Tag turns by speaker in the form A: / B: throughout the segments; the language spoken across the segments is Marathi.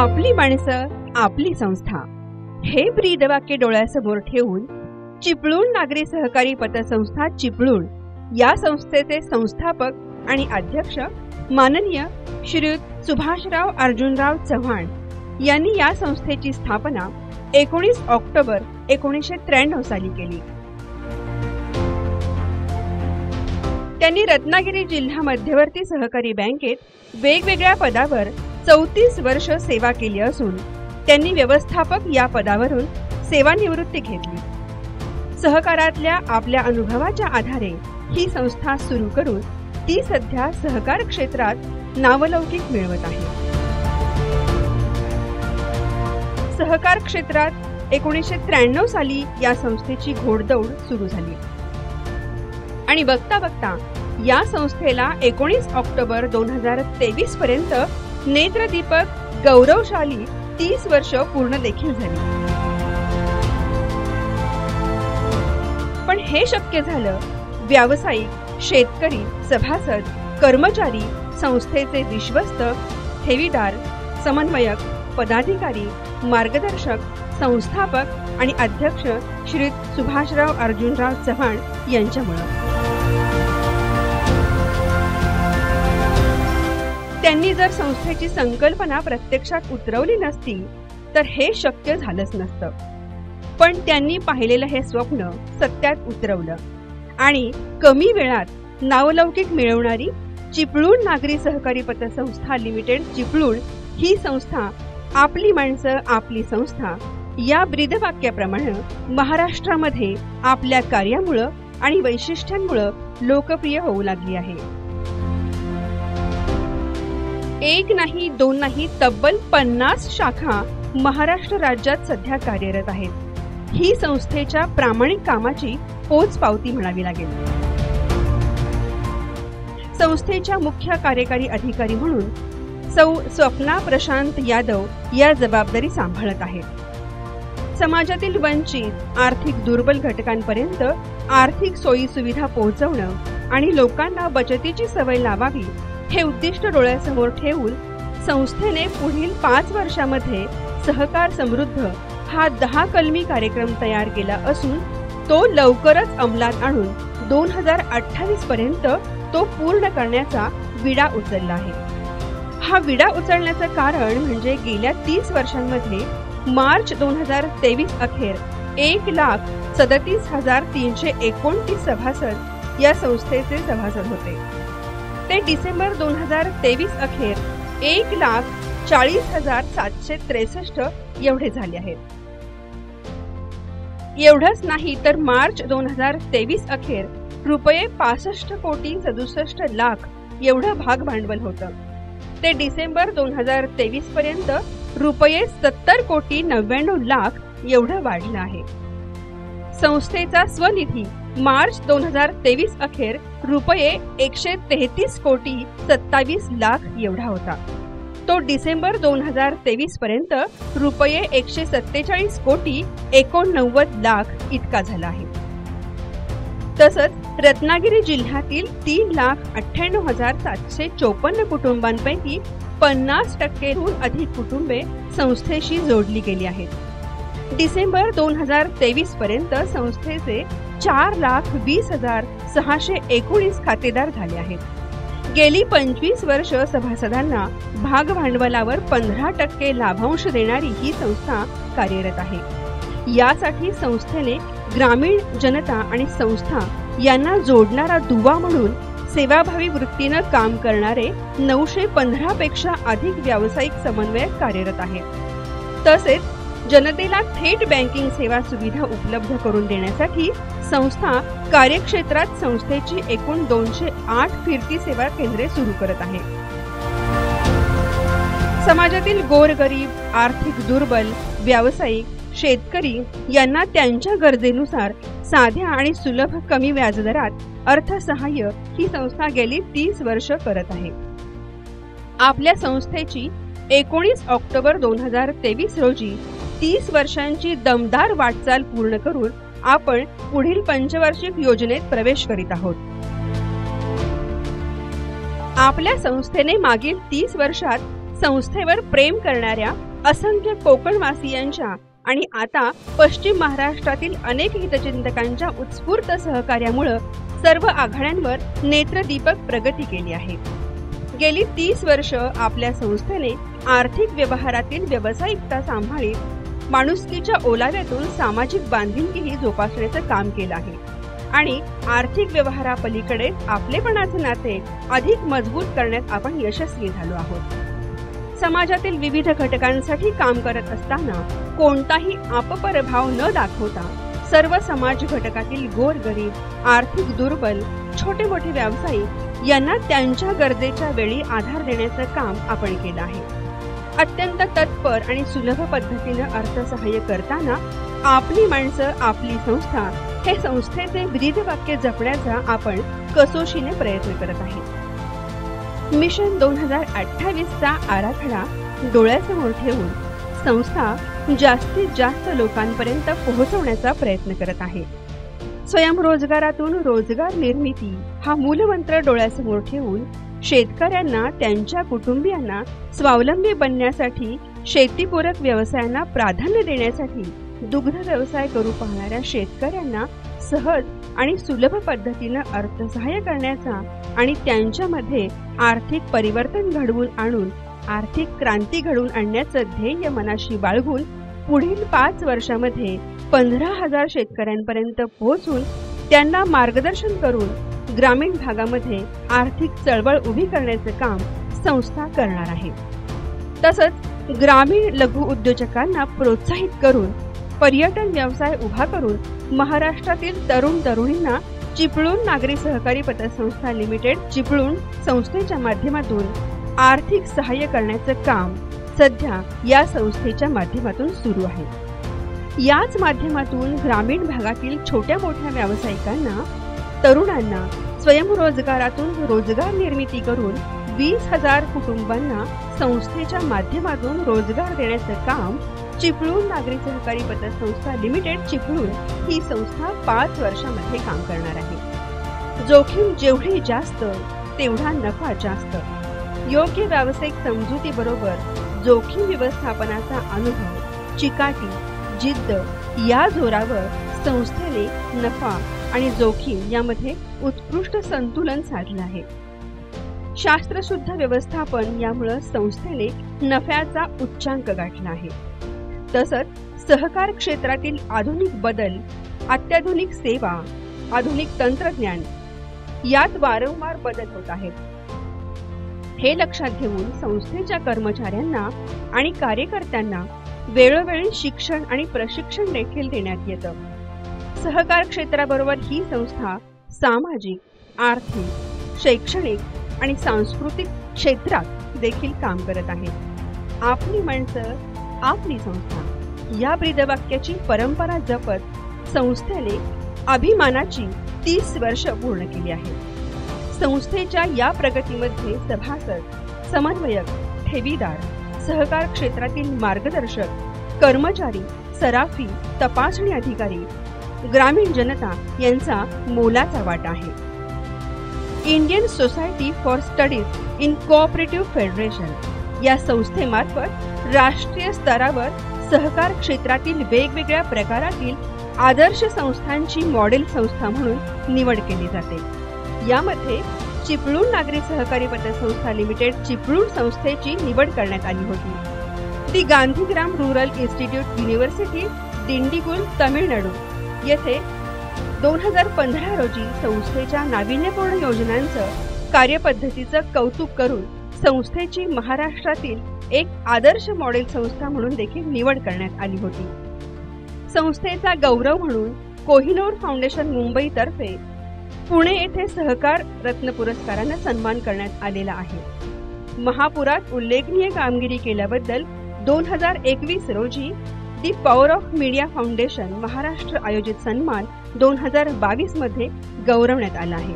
A: आपली माणसं आपली संस्था हे ब्रीदवाक्य डोळ्यासमोर ठेवून चिपळूण नागरी सहकारी पतसंस्था चिपळूण या संस्थेचे संस्थापक आणि अध्यक्ष माननीय श्रीयुत सुभाषराव अर्जुनराव चव्हाण यांनी या संस्थेची स्थापना 19 ऑक्टोबर 1993 साली केली। त्यांनी रत्नागिरी जिल्हा मध्यवर्ती सहकारी बँकेत वेगवेगळ्या पदावर 34 वर्ष सेवा केली असून त्यांनी व्यवस्थापक या पदावरून सेवानिवृत्ती घेतली। सहकारातल्या आपल्या अनुभवाच्या आधारे ही संस्था सुरू करून ती सध्या सहकार क्षेत्रात नावलौकिक मिळवत आहे। सहकार क्षेत्रात 1993 साली या संस्थेची घोडदौड सुरू झाली आणि बघता बघता या संस्थेला 19 ऑक्टोबर 2023 पर्यंत नेत्रदीपक गौरवशाली 30 वर्ष पूर्ण देखील झाली। पण हे शक्य झालं व्यावसायिक, शेतकरी, सभासद, कर्मचारी, संस्थेचे विश्वस्त, ठेवीदार, समन्वयक, पदाधिकारी, मार्गदर्शक, संस्थापक आणि अध्यक्ष श्री सुभाषराव अर्जुनराव चव्हाण यांच्यामुळे। त्यांनी जर संस्थेची संकल्पना प्रत्यक्षात उतरवली नसती तर हे शक्य झालंच नसतं। पण त्यांनी पाहिलेलं हे स्वप्न सत्यात उतरवलं आणि कमी वेळात नावलौकिक मिळवणारी चिपळूण नागरी सहकारी पतसंस्था लिमिटेड चिपळूण ही संस्था आपली माणसं आपली संस्था या ब्रीदवाक्याप्रमाणे महाराष्ट्रामध्ये आपल्या कार्यामुळे आणि वैशिष्ट्यांमुळे लोकप्रिय होऊ लागली आहे। एक नाही दोन नाही तब्बल 50 शाखा महाराष्ट्र राज्यात सध्या कार्यरत आहेत। ही संस्थेच्या प्रामाणिक कामाची पोचपावती म्हणावी लागेल। संस्थेच्या मुख्य कार्यकारी अधिकारी म्हणून सौ स्वप्ना प्रशांत यादव या जबाबदारी सांभाळत आहेत। समाजातील वंचित, आर्थिक दुर्बल घटकांपर्यंत आर्थिक सोयी सुविधा पोहोचवणं आणि लोकांना बचतीची सवय लावावी हे उद्दिष्ट डोळ्यासमोर ठेवून संस्थेने पुढील 5 वर्षामध्ये सहकार समृद्ध हा 10 कलमी कार्यक्रम तयार केला असून तो लवकरच अंमलात आणून 2028 पर्यंत तो पूर्ण करण्याचा विडा उचलला आहे। हा विडा उचलण्याचं कारण म्हणजे गेल्या 30 वर्षांमध्ये मार्च 2023 अखेर 1,37,329 सभासद या संस्थेचे सभासद होते। ते डिसेंबर 2023 अखेर 1,40,763 एवढे झाले आहेत। एवढंच नाही तर मार्च 2023 अखेर रुपये 65,67,00,000 एवढं भाग भांडवल होतं। ते डिसेंबर 2023 पर्यंत रुपये 70,99,00,000 एवढं वाढलं आहे। संस्थेचा स्वनिधी मार्च 2023 अखेर रुपये 133,27,00,000 एवढा होता। तो डिसेंबर 2023 पर्यंत रुपये 147,89,00,000 इतका झाला आहे। तसंच रत्नागिरी जिल्ह्यातील 3,98,754 कुटुंबांपैकी 50%हून अधिक कुटुंबे संस्थेशी जोडली गेली आहेत। डिसेंबर 2023 पर्यंत संस्थेचे 4,20,619 खातेदार झाले आहेत। गेली 25 वर्ष सभासदांना भाग भांडवलावर 15% लाभांश देणारी ही संस्था कार्यरत आहे। यासाठी संस्थेने ग्रामीण जनता आणि संस्था यांना जोडणारा दुवा म्हणून सेवाभावी वृत्तीने काम करणारे 915 पेक्षा अधिक व्यावसायिक समन्वयक कार्यरत आहेत। तसेच जनतेला थेट बँकिंग सेवा सुविधा उपलब्ध करून देण्यासाठी संस्था कार्यक्षेत्रात संस्थेची एकूण 208 फिरती सेवा केंद्रे सुरू करत आहे। समाजातील गोरगरीब, आर्थिक दुर्बल, व्यावसायिक, शेतकरी यांना त्यांच्या गरजेनुसार साध्या आणि सुलभ कमी व्याजदरात अर्थसहाय्य ही संस्था गेली 30 वर्ष करत आहे। आपल्या संस्थेची 19 ऑक्टोबर 2023 रोजी 30 वर्षांची दमदार वाटचाल पूर्ण करून आपण पुढील पंचवार्षिक योजनेत प्रवेश करीत आहोत। आपल्या संस्थेने मागील 30 वर्षात संस्थेवर प्रेम करणाऱ्या असंख्य कोकणवासियांच्या आणि आता पश्चिम महाराष्ट्रातील अनेक हितचिंतकांच्या उत्स्फूर्त सहकार्यामुळे सर्व आघाड्यांवर नेत्रदीपक प्रगती केली आहे. गेली 30 वर्ष आपल्या संस्थेने आर्थिक व्यवहारातील व्यावसायिकता सांभाळीत माणुसकीच्या ओलाव्यातून सामाजिक बांधिलकीही जोपासण्याचं काम केलं आहे आणि आर्थिक व्यवहारापलीकडे आपलेपणाचे नाते अधिक मजबूत करण्यात आपण यशस्वी झालो आहोत. समाजातील विविध घटकांसाठी काम करत असताना कोणताही आपपर भाव न दाखवता सर्व समाज घटकातील गोरगरीब, आर्थिक दुर्बल, छोटे मोठे व्यावसायिक यांना त्यांच्या गरजेच्या वेळी आधार देण्याचं काम आपण केलं आहे. अत्यंत तत्पर आणि सुलभ पद्धतीने अर्थसहाय्य करताना आपली माणसं आपली संस्था हे संस्थेचे ब्रीदवाक्य जपण्याचा आपण कसोशीने प्रयत्न करत आहे. मिशन 2028चा आराखडा डोळ्यासमोर ठेवून संस्था जास्तीत जास्त लोकांपर्यंत पोहोचवण्याचा प्रयत्न करत आहे. स्वयंरोजगारातून रोजगार निर्मिती हा मूलमंत्र डोळ्यासमोर ठेवून शेतकऱ्यांना त्यांच्या कुटुंबियांना स्वावलंबी बनण्यासाठी, शेतीपूरक व्यवसायांना प्राधान्य देण्यासाठी दुग्ध व्यवसाय करू पाहणाऱ्या शेतकऱ्यांना सहज आणि सुलभ पद्धतीने अर्थसहाय्य करण्याचा आणि त्यांच्यामध्ये आर्थिक परिवर्तन घडवून आणून आर्थिक क्रांती घडवून आणण्याचं ध्येय मनाशी बाळगून पुढील 5 वर्षामध्ये 15,000 शेतकऱ्यांपर्यंत पोहोचून त्यांना मार्गदर्शन करून ग्रामीण भागामध्ये आर्थिक चळवळ उभी करण्याचे काम संस्था करणार आहे. तसंच ग्रामीण लघु उद्योजकांना प्रोत्साहित करून पर्यटन व्यवसाय उभा करून महाराष्ट्रातील तरुण तरुणींना चिपळूण नागरी सहकारी पतसंस्था लिमिटेड चिपळूण संस्थेच्या माध्यमातून आर्थिक सहाय्य करण्याचं काम सध्या या संस्थेच्या माध्यमातून सुरू आहे. याच माध्यमातून ग्रामीण भागातील छोट्या मोठ्या व्यावसायिकांना, तरुणांना स्वयंरोजगारातून रोजगार निर्मिती करून 20,000 कुटुंबांना संस्थेच्या माध्यमातून रोजगार देण्याचं काम चिपळूण नागरी सहकारी पतसंस्था लिमिटेड चिपळूण ही संस्था 5 वर्षांमध्ये काम करणार आहे. जोखीम जेवढी जास्त तेवढा नफा जास्त. योग्य व्यावसायिक समजुतीबरोबर जोखीम व्यवस्थापनाचा अनुभव, चिकाटी, जिद्द या जोरावर संस्थेने नफा आणि जोखीम यामध्ये उत्कृष्ट संतुलन साधलं आहे. शास्त्रशुद्ध व्यवस्थापन यामुळे संस्थेने नफ्याचा उच्चांक गाठला आहे. तसंच सहकार क्षेत्रातील आधुनिक बदल, अत्याधुनिक सेवा, आधुनिक तंत्रज्ञान यात वारंवार बदल होत आहेत. हे लक्षात घेऊन संस्थेच्या कर्मचाऱ्यांना आणि कार्यकर्त्यांना वेळोवेळी शिक्षण आणि प्रशिक्षण देखील देण्यात येतं. सहकार क्षेत्राबरोबर ही संस्था सामाजिक, आर्थिक, शैक्षणिक आणि सांस्कृतिक क्षेत्रात देखील काम करत आहे. आपली माणसं आपली संस्था या ब्रीदवाक्याची परंपरा जपत संस्थेने अभिमानाची 30 वर्ष पूर्ण केली आहे. संस्थेच्या या प्रगतीमध्ये सभासद, समन्वयक, ठेवीदार, सहकार क्षेत्रातील मार्गदर्शक, कर्मचारी, सराफी, तपासणी अधिकारी, ग्रामीण जनता यांचा मोलाचा वाटा आहे. Indian society for studies in cooperative federation या संस्थेमार्फत राष्ट्रीय स्तरावर सहकार क्षेत्रातील वेगवेगळ्या प्रकारातील आदर्श संस्थांची मॉडेल संस्था म्हणून निवड केली जाते. यामध्ये चिपळूण नागरी सहकारी पतसंस्था लिमिटेड चिपळूण संस्थेची निवड करण्यात आली होती. The Gandhigram rural institute university Dindigul Tamil Nadu येथे 2015 रोजी संस्थेच्या नाविन्यपूर्ण योजनांचं कार्यपद्धतीचं कौतुक करून संस्थेची महाराष्ट्रातील एक आदर्श मॉडेल संस्था म्हणून देखील निवड करण्यात आली होती. संस्थेचा गौरव म्हणून कोहिनूर फाउंडेशन मुंबईतर्फे पुणे येथे सहकार रत्न पुरस्काराने सन्मान करण्यात आलेला आहे. महापुरात उल्लेखनीय कामगिरी केल्याबद्दल 2021 रोजी the power of media foundation Maharashtra आयोजित सन्मान 2022 मध्ये गौरवण्यात आला आहे.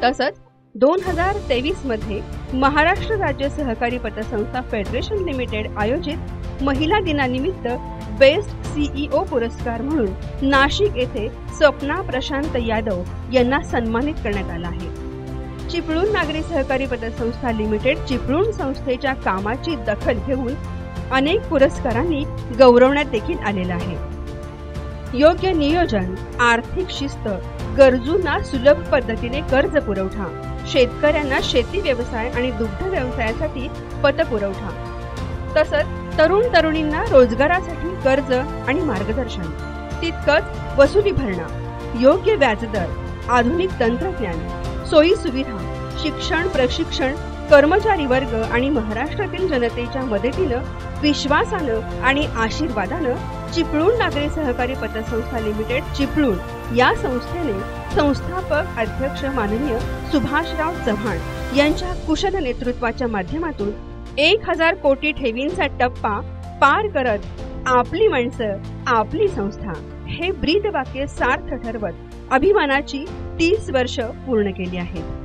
A: तसंच 2023 मध्ये महाराष्ट्र राज्य सहकारी पतसंस्था फेडरेशन लिमिटेड आयोजित महिला दिनानिमित्त बेस्ट सीईओ पुरस्कार म्हणून नाशिक येथे स्वप्ना प्रशांत यादव यांना सन्मानित करण्यात आला आहे. चिपळूण नागरी सहकारी पतसंस्था लिमिटेड चिपळूण संस्थेच्या कामाची दखल घेऊन अनेक पुरस्कारांनी गौरवण्यात देखील आलेला आहे. योग्य नियोजन, आर्थिक शिस्त, गरजूंना सुलभ पद्धतीने कर्ज पुरवठा, शेतकऱ्यांना शेती व्यवसाय आणि दुग्ध व्यवसायासाठी पतपुरवठा, तसंच तरुण तरुणींना रोजगारासाठी कर्ज आणि मार्गदर्शन, तितकंच वसुली भरणा, योग्य व्याजदर, आधुनिक तंत्रज्ञान, सोयी सुविधा, शिक्षण, प्रशिक्षण, कर्मचारी वर्ग आणि महाराष्ट्रातील जनतेच्या मदतीनं, विश्वासानं आणि आशीर्वादानं चिपळूण नागरी सहकारी पतसंस्था लिमिटेड चिपळूण या संस्थेने संस्थापक अध्यक्ष माननीय सुभाषराव चव्हाण यांच्या कुशल नेतृत्वाच्या माध्यमातून 1000 कोटी ठेवींचा टप्पा पार करत आपली माणसं आपली संस्था हे ब्रीदवाक्य सार्थ ठरवत अभिमानाची 30 वर्ष पूर्ण केली आहेत.